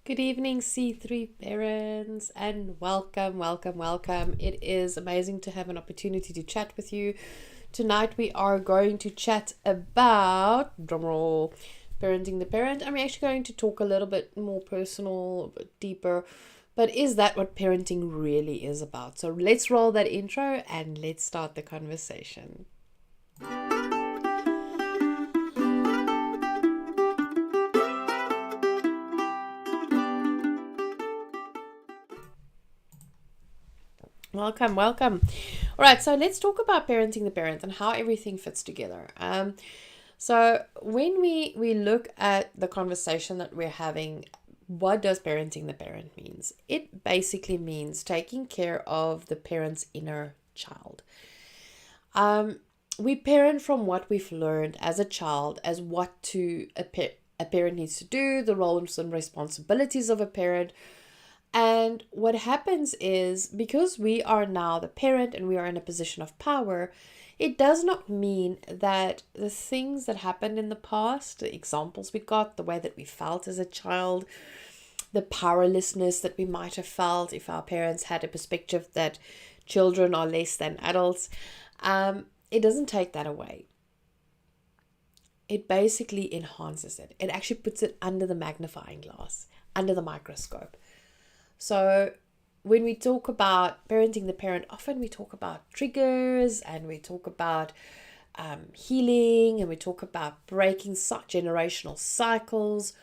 Good evening, C3 parents, and welcome. It is amazing to have an opportunity to chat with you. Tonight, we are going to chat about, drumroll, parenting the parent, and we're actually going to talk a little bit more personal, a bit deeper. But is that what parenting really is about? So let's roll that intro and let's start the conversation. Welcome. All right, so let's talk about parenting the parent and how everything fits together. So when we look at the conversation that we're having, what does parenting the parent means? It basically means taking care of the parent's inner child. We parent from what we've learned as a child, as what a parent needs to do, the roles and responsibilities of a parent. And what happens is, because we are now the parent and we are in a position of power, it does not mean that the things that happened in the past, the examples we got, the way that we felt as a child, the powerlessness that we might have felt if our parents had a perspective that children are less than adults, it doesn't take that away. It basically enhances it. It actually puts it under the magnifying glass, under the microscope. So when we talk about parenting the parent, often we talk about triggers and we talk about healing and we talk about breaking generational cycles.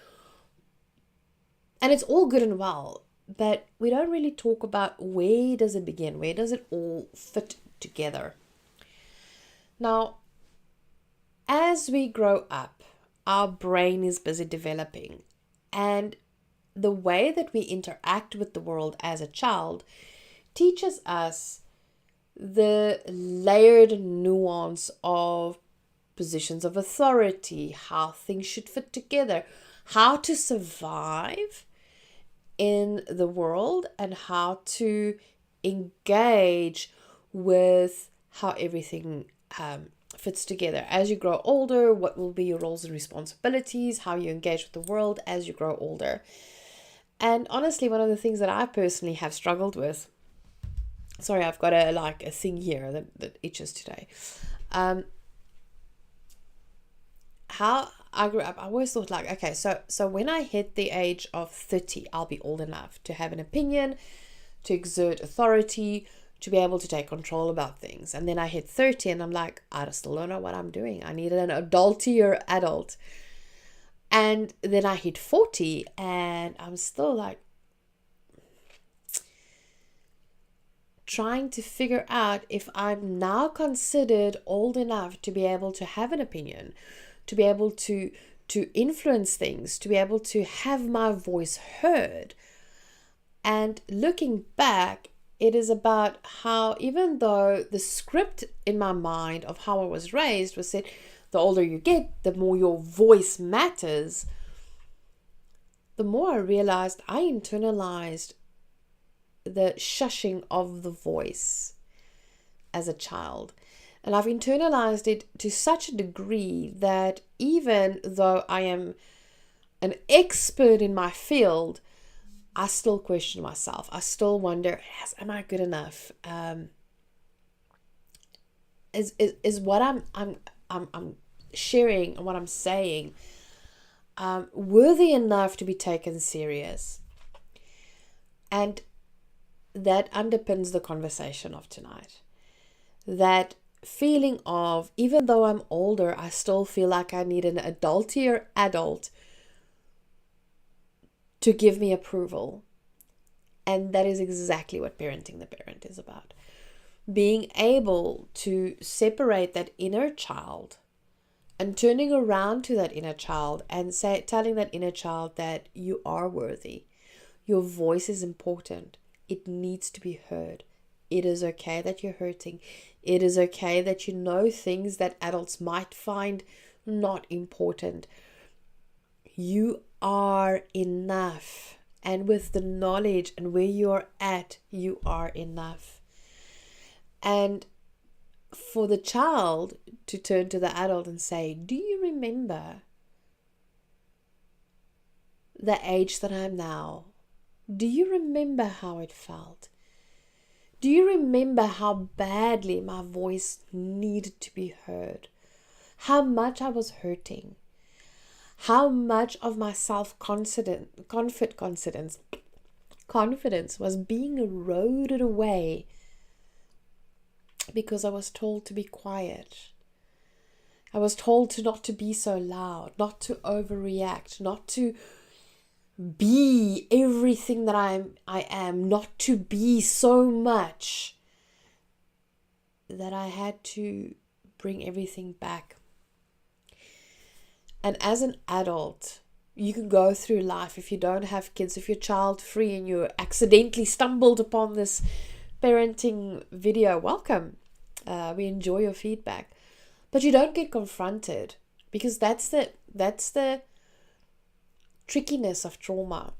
And it's all good and well, but we don't really talk about where does it begin? Where does it all fit together? Now, as we grow up, our brain is busy developing, and the way that we interact with the world as a child teaches us the layered nuance of positions of authority, how things should fit together, how to survive in the world, and how to engage with how everything fits together. As you grow older, what will be your roles and responsibilities, how you engage with the world as you grow older. And honestly, one of the things that I personally have struggled with, sorry, I've got a thing here that itches today. How I grew up, I always thought okay, so when I hit the age of 30, I'll be old enough to have an opinion, to exert authority, to be able to take control about things. And then I hit 30 and I'm like, I still don't know what I'm doing. I need an adultier adult. And then I hit 40 and I'm still like trying to figure out if I'm now considered old enough to be able to have an opinion, to be able to influence things, to be able to have my voice heard. And looking back, it is about how, even though the script in my mind of how I was raised was said, the older you get, the more your voice matters, the more I realized I internalized the shushing of the voice as a child. And I've internalized it to such a degree that even though I am an expert in my field, I still question myself. I still wonder, am I good enough? Is what I'm sharing and what I'm saying worthy enough to be taken serious? And that underpins the conversation of tonight. That feeling of, even though I'm older, I still feel like I need an adultier adult to give me approval. And that is exactly what parenting the parent is about. Being able to separate that inner child and turning around to that inner child and telling that inner child that you are worthy. Your voice is important. It needs to be heard. It is okay that you're hurting. It is okay that you know things that adults might find not important. You are enough. And with the knowledge and where you're at, you are enough. And for the child to turn to the adult and say, do you remember the age that I am now, do you remember how it felt? Do you remember how badly my voice needed to be heard? How much I was hurting? How much of my confidence was being eroded away because I was told to be quiet. I was told not to be so loud, not to overreact, not to be everything that I am, not to be so much, that I had to bring everything back. And as an adult, you can go through life, if you don't have kids, if you're child free and you accidentally stumbled upon this parenting video, welcome. We enjoy your feedback. But you don't get confronted, because that's the trickiness of trauma.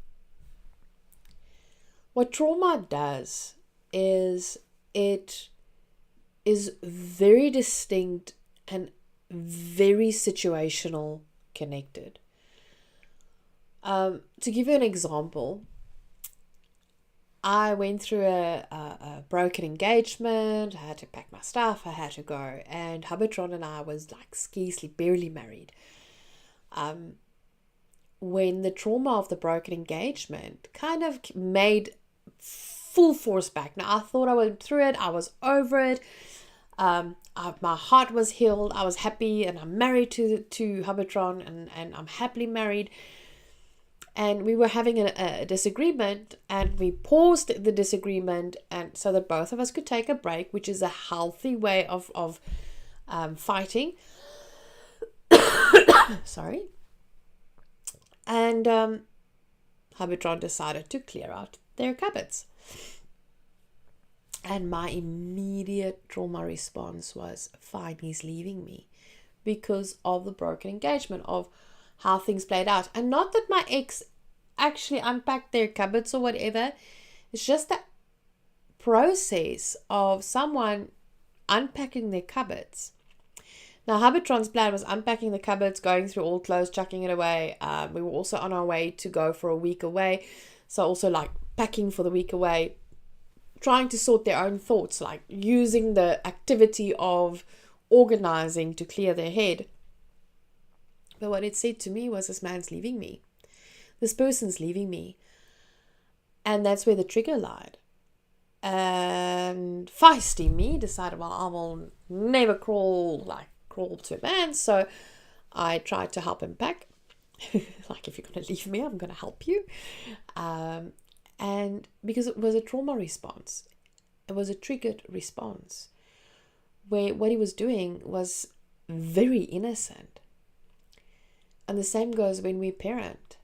What trauma does is it is very distinct and very situational connected. To give you an example, I went through a broken engagement. I had to pack my stuff. I had to go. And Hubbatron and I was like barely married. When the trauma of the broken engagement kind of made full force back. Now, I thought I went through it. I was over it. My heart was healed. I was happy, and I'm married to Hubbatron, and I'm happily married. And we were having a disagreement, and we paused the disagreement, and so that both of us could take a break, which is a healthy way of fighting. Sorry. And Hubbatron decided to clear out their cupboards. And my immediate trauma response was, fine, he's leaving me, because of the broken engagement, of how things played out. And not that my ex actually unpacked their cupboards or whatever. It's just that process of someone unpacking their cupboards. Now, Hubbatron's plan was unpacking the cupboards, going through all clothes, chucking it away. We were also on our way to go for a week away. So also like packing for the week away, trying to sort their own thoughts, like using the activity of organizing to clear their head. But what it said to me was, this man's leaving me. This person's leaving me. And that's where the trigger lied. And feisty me decided, well, I will never crawl to a man. So I tried to help him pack. Like, if you're going to leave me, I'm going to help you. And because it was a trauma response, it was a triggered response, where what he was doing was very innocent. And the same goes when we parent.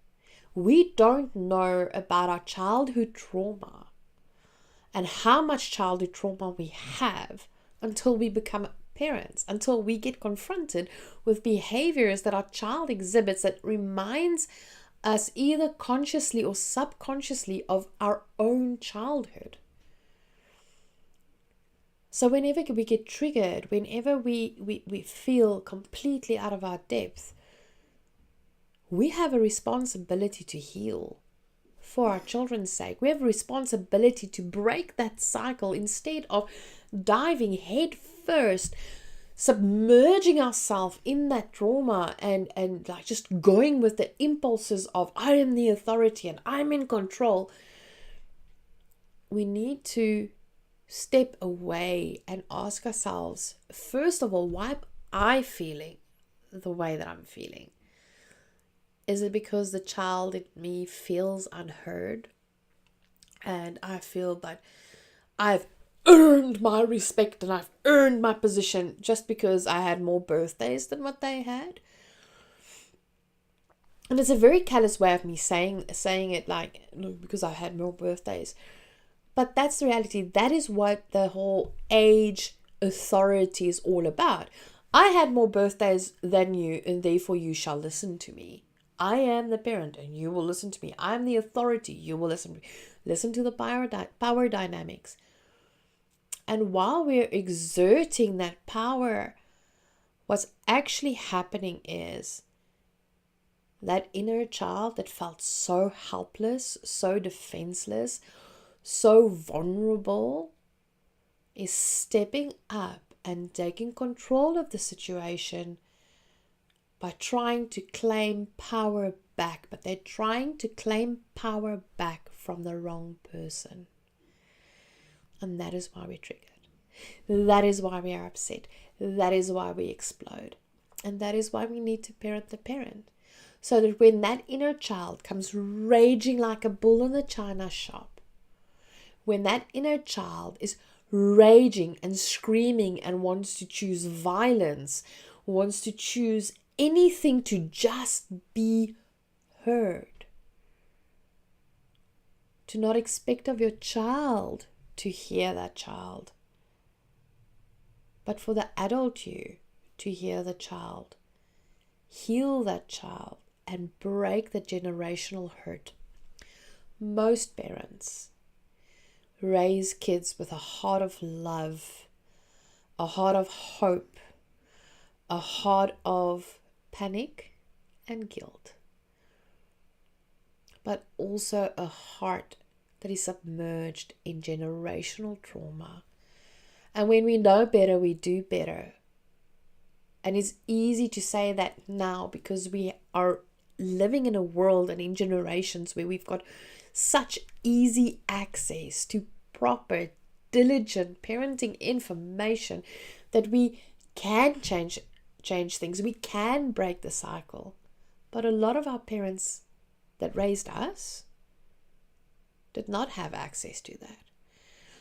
We don't know about our childhood trauma and how much childhood trauma we have until we become parents, until we get confronted with behaviors that our child exhibits that reminds us either consciously or subconsciously of our own childhood. So whenever we get triggered, whenever we feel completely out of our depth, we have a responsibility to heal for our children's sake. We have a responsibility to break that cycle instead of diving head first, submerging ourselves in that trauma and like just going with the impulses of I am the authority and I'm in control. We need to step away and ask ourselves, first of all, why am I feeling the way that I'm feeling? Is it because the child in me feels unheard? And I feel that I've earned my respect and I've earned my position just because I had more birthdays than what they had? And it's a very callous way of me saying it, like, no, because I had more birthdays. But that's the reality. That is what the whole age authority is all about. I had more birthdays than you, and therefore you shall listen to me. I am the parent and you will listen to me. I am the authority. You will listen to me. Listen to the power dynamics. And while we're exerting that power, what's actually happening is That inner child that felt so helpless, so defenseless, so vulnerable is stepping up and taking control of the situation by trying to claim power back. But they're trying to claim power back from the wrong person. And that is why we're triggered. That is why we are upset. That is why we explode. And that is why we need to parent the parent. So that when that inner child comes raging like a bull in the china shop, when that inner child is raging and screaming and wants to choose violence, wants to choose anything to just be heard, to not expect of your child to hear that child, but for the adult you to hear the child, heal that child, and break the generational hurt. Most parents raise kids with a heart of love, a heart of hope, a heart of panic and guilt, but also a heart that is submerged in generational trauma. And when we know better, we do better. And it's easy to say that now because we are living in a world and in generations where we've got such easy access to proper, diligent parenting information that we can change things. We can break the cycle. But a lot of our parents that raised us did not have access to that.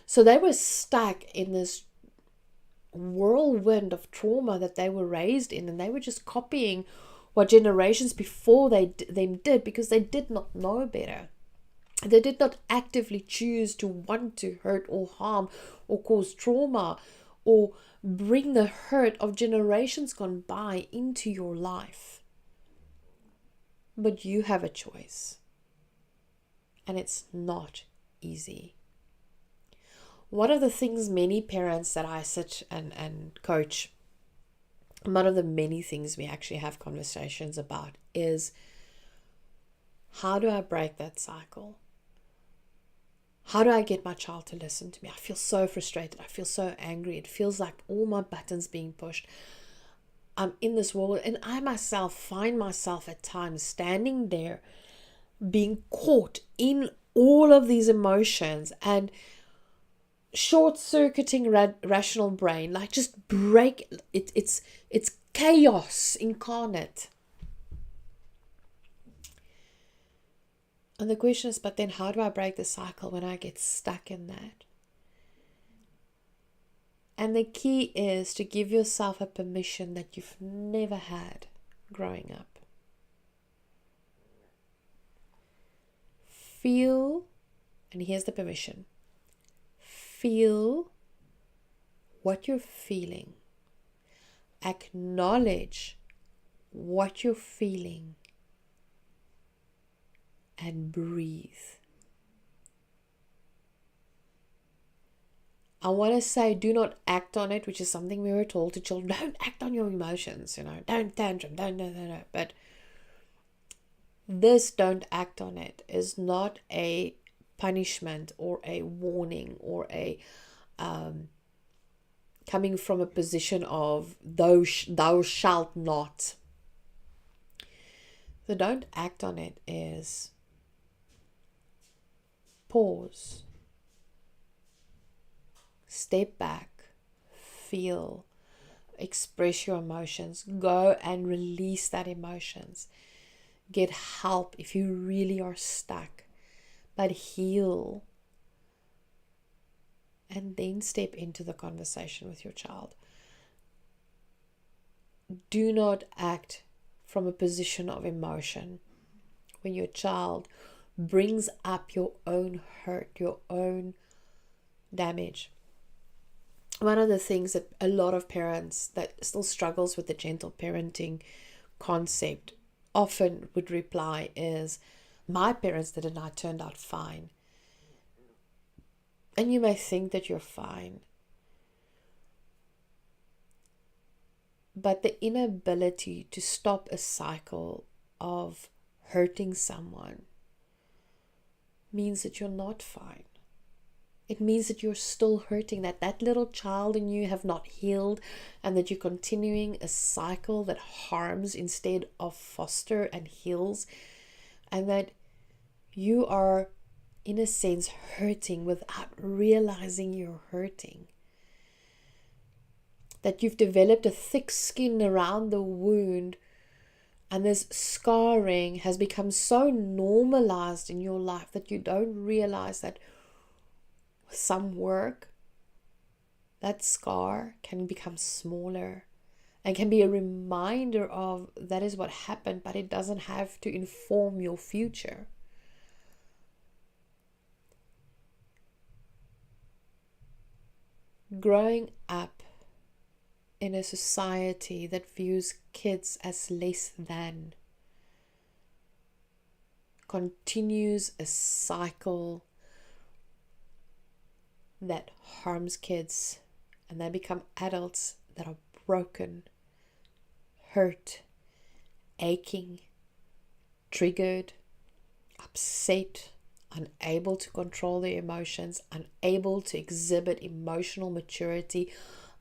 So they were stuck in this whirlwind of trauma that they were raised in, and they were just copying what generations before them did because they did not know better. They did not actively choose to want to hurt or harm or cause trauma or bring the hurt of generations gone by into your life. But you have a choice, and it's not easy. One of the things many parents that I sit and coach, one of the many things we actually have conversations about is, how do I break that cycle? How do I get my child to listen to me? I feel so frustrated. I feel so angry. It feels like all my buttons being pushed. I'm in this world, and I myself find myself at times standing there being caught in all of these emotions and short-circuiting rational brain, like just break it. It's chaos incarnate. And the question is, but then how do I break the cycle when I get stuck in that? And the key is to give yourself a permission that you've never had growing up. Feel, and here's the permission. Feel what you're feeling. Acknowledge what you're feeling. And breathe. I want to say, do not act on it, which is something we were told to children. Don't act on your emotions, don't tantrum, don't. But this don't act on it is not a punishment or a warning or a coming from a position of thou shalt not. The don't act on it is pause, step back, feel, express your emotions, go and release that emotions. Get help if you really are stuck, but heal. And then step into the conversation with your child. Do not act from a position of emotion when your child brings up your own hurt, your own damage. One of the things that a lot of parents that still struggles with the gentle parenting concept often would reply is, my parents did it and I turned out fine. And you may think that you're fine. But the inability to stop a cycle of hurting someone means that you're not fine. It means that you're still hurting, that little child in you have not healed, and that you're continuing a cycle that harms instead of foster and heals, and that you are, in a sense, hurting without realizing you're hurting. That you've developed a thick skin around the wound, and this scarring has become so normalized in your life that you don't realize that with some work, that scar can become smaller and can be a reminder of that is what happened, but it doesn't have to inform your future. Growing up in a society that views kids as less than continues a cycle that harms kids, and they become adults that are broken, hurt, aching, triggered, upset, unable to control their emotions, unable to exhibit emotional maturity,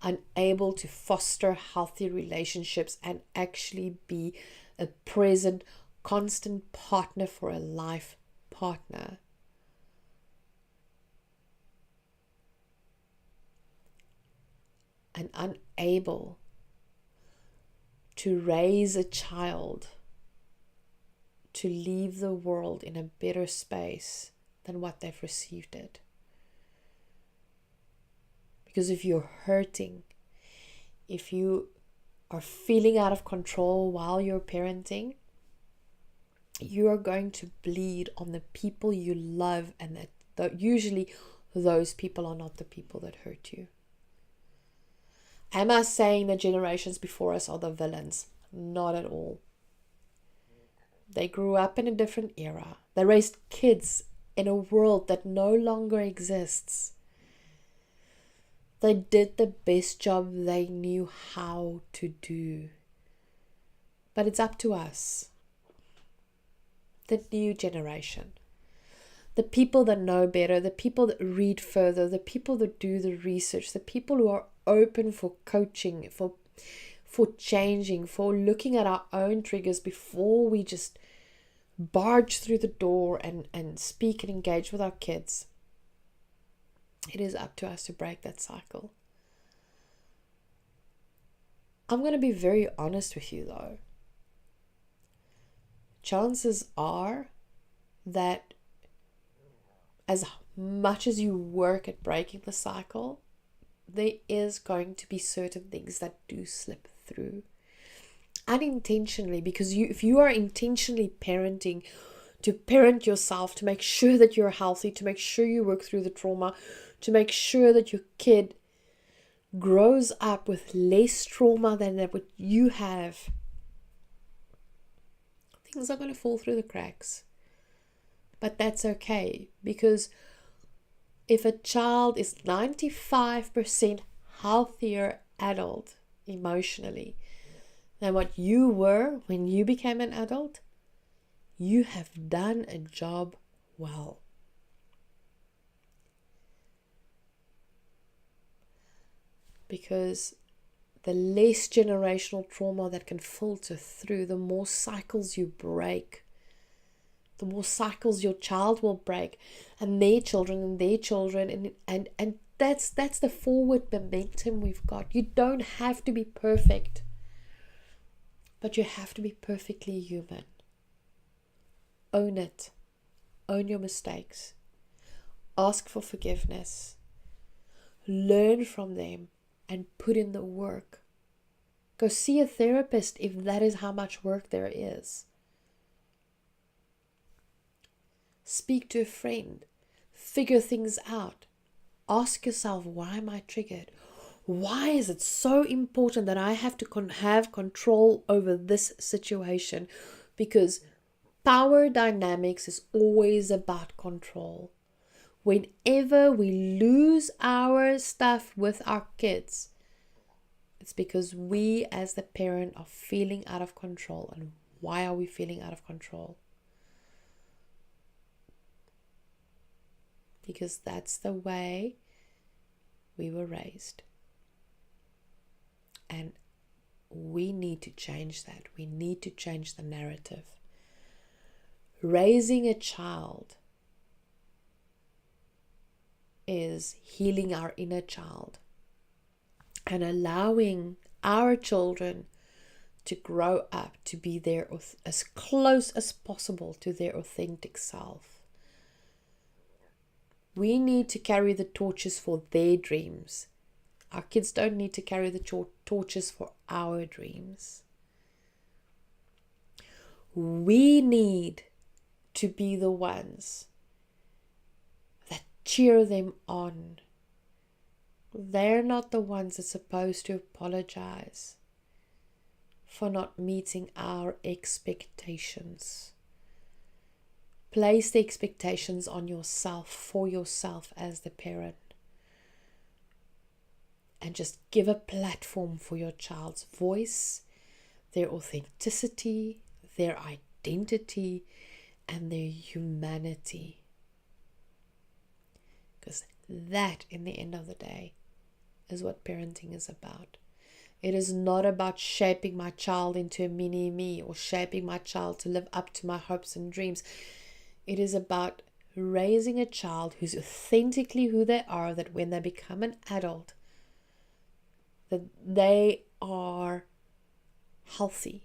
unable to foster healthy relationships and actually be a present, constant partner for a life partner. And unable to raise a child to leave the world in a better space than what they've received it. Because if you're hurting, if you are feeling out of control while you're parenting, you are going to bleed on the people you love, and that usually those people are not the people that hurt you. Am I saying the generations before us are the villains? Not at all. They grew up in a different era. They raised kids in a world that no longer exists. They did the best job they knew how to do. But it's up to us, the new generation, the people that know better, the people that read further, the people that do the research, the people who are open for coaching, for changing, for looking at our own triggers before we just barge through the door and speak and engage with our kids. It is up to us to break that cycle. I'm going to be very honest with you though. Chances are that as much as you work at breaking the cycle, there is going to be certain things that do slip through unintentionally, because if you are intentionally parenting, to parent yourself, to make sure that you're healthy, to make sure you work through the trauma, to make sure that your kid grows up with less trauma than what you have, things are going to fall through the cracks. But that's okay, because if a child is 95% healthier adult emotionally than what you were when you became an adult, you have done a job well. Because the less generational trauma that can filter through, the more cycles you break, the more cycles your child will break, and their children and their children, and that's the forward momentum we've got. You don't have to be perfect, but you have to be perfectly human. Own it. Own your mistakes. Ask for forgiveness. Learn from them and put in the work. Go see a therapist if that is how much work there is. Speak to a friend. Figure things out. Ask yourself, why am I triggered? Why is it so important that I have to have control over this situation? Because power dynamics is always about control. Whenever we lose our stuff with our kids, it's because we as the parent are feeling out of control. And why are we feeling out of control? because that's the way we were raised. And we need to change that. We need to change the narrative. Raising a child is healing our inner child and allowing our children to grow up to be as close as possible to their authentic self. We need to carry the torches for their dreams. Our kids don't need to carry the torches for our dreams. We need to be the ones that cheer them on. They're not the ones that's supposed to apologize for not meeting our expectations. Place the expectations on yourself, for yourself as the parent. And just give a platform for your child's voice, their authenticity, their identity, and their humanity. Because that, in the end of the day, is what parenting is about. It is not about shaping my child into a mini me or shaping my child to live up to my hopes and dreams. It is about raising a child who's authentically who they are, that when they become an adult, that they are healthy,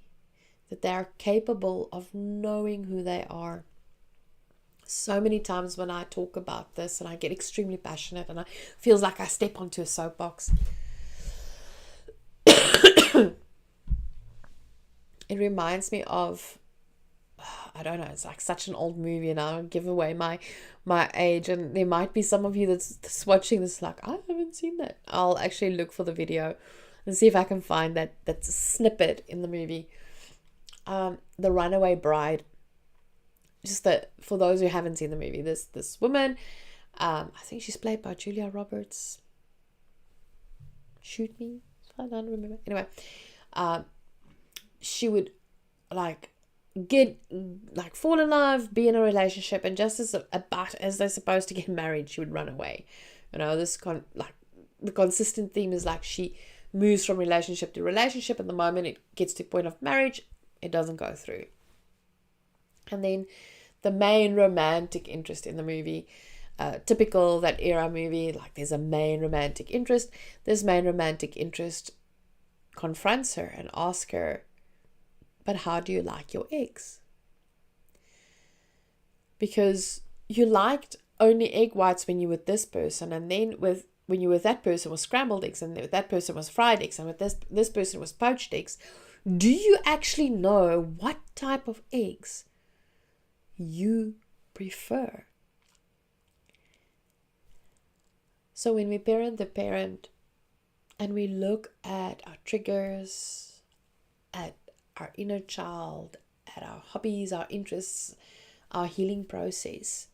that they are capable of knowing who they are. So many times when I talk about this and I get extremely passionate and I feels like I step onto a soapbox, it reminds me of, I don't know, it's like such an old movie, and I don't give away my age, and there might be some of you that's watching this like, I haven't seen that. I'll actually look for the video and see if I can find that snippet in the movie. The Runaway Bride. Just that, for those who haven't seen the movie, this woman, I think she's played by Julia Roberts. Shoot me, I don't remember. Anyway, she would fall in love, be in a relationship, and just about as they're supposed to get married, she would run away. You know, the consistent theme is like she moves from relationship to relationship, and the moment it gets to the point of marriage, it doesn't go through. And then the main romantic interest in the movie, typical that era movie, like there's a main romantic interest. This main romantic interest confronts her and asks her, but how do you like your eggs? Because you liked only egg whites when you were with this person, and then when you were with that person was scrambled eggs, and with that person was fried eggs, and with this person was poached eggs. Do you actually know what type of eggs you prefer? So when we parent the parent and we look at our triggers, at our inner child, at our hobbies, our interests, our healing process,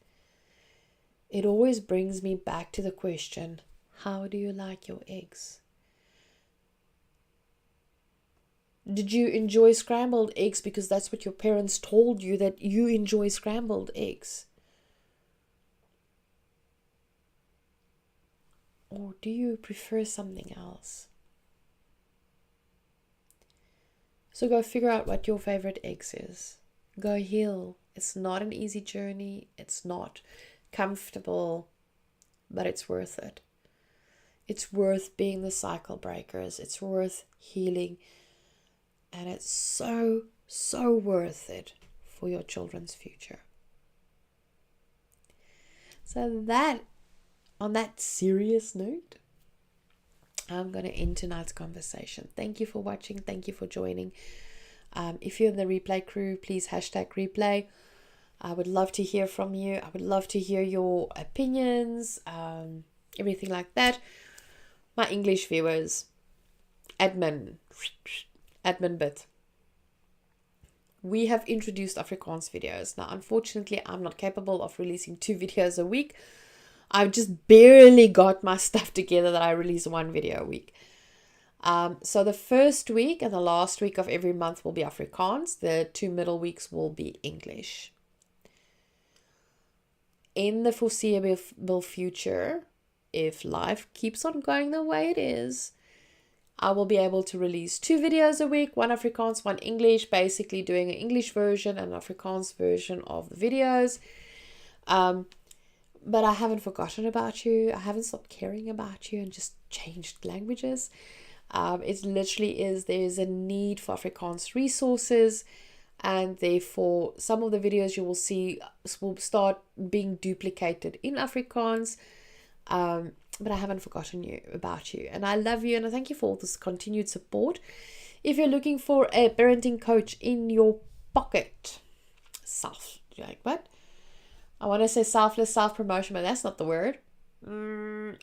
it always brings me back to the question, how do you like your eggs? Did you enjoy scrambled eggs because that's what your parents told you, that you enjoy scrambled eggs? Or do you prefer something else? So go figure out what your favorite eggs is. Go heal. It's not an easy journey. It's not comfortable, but it's worth it. It's worth being the cycle breakers. It's worth healing. And it's so, so worth it for your children's future. So on that serious note, I'm going to end tonight's conversation. Thank you for watching. Thank you for joining. If you're in the replay crew, please #replay. I would love to hear from you. I would love to hear your opinions, everything like that. My English viewers, admin bit. We have introduced Afrikaans videos. Now, unfortunately, I'm not capable of releasing 2 videos a week. I've just barely got my stuff together that I release 1 video a week. So the first week and the last week of every month will be Afrikaans. The 2 middle weeks will be English. in the foreseeable future, if life keeps on going the way it is, I will be able to release 2 videos a week, one Afrikaans, one English, basically doing an English version and an Afrikaans version of the videos. But I haven't forgotten about you. I haven't stopped caring about you and just changed languages. It literally is, there is a need for Afrikaans resources, and therefore some of the videos you will see will start being duplicated in Afrikaans. But I haven't forgotten about you, and I love you, and I thank you for all this continued support. If you're looking for a parenting coach in your pocket, like what? I want to say selfless self-promotion, but that's not the word.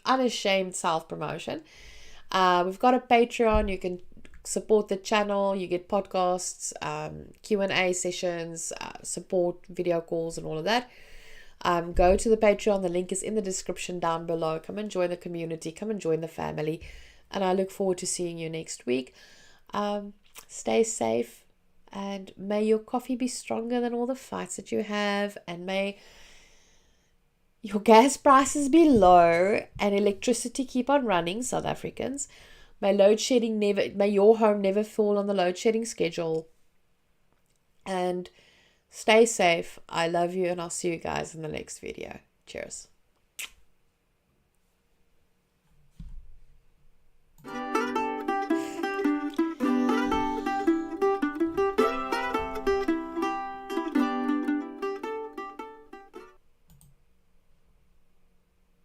Unashamed self-promotion. We've got a Patreon. You can support the channel. You get podcasts, Q&A sessions, support video calls and all of that. Go to the Patreon. The link is in the description down below. Come and join the community. Come and join the family. And I look forward to seeing you next week. Stay safe, and may your coffee be stronger than all the fights that you have, and may your gas prices be low and electricity keep on running, South Africans. May your home never fall on the load shedding schedule. And stay safe. I love you, and I'll see you guys in the next video. Cheers.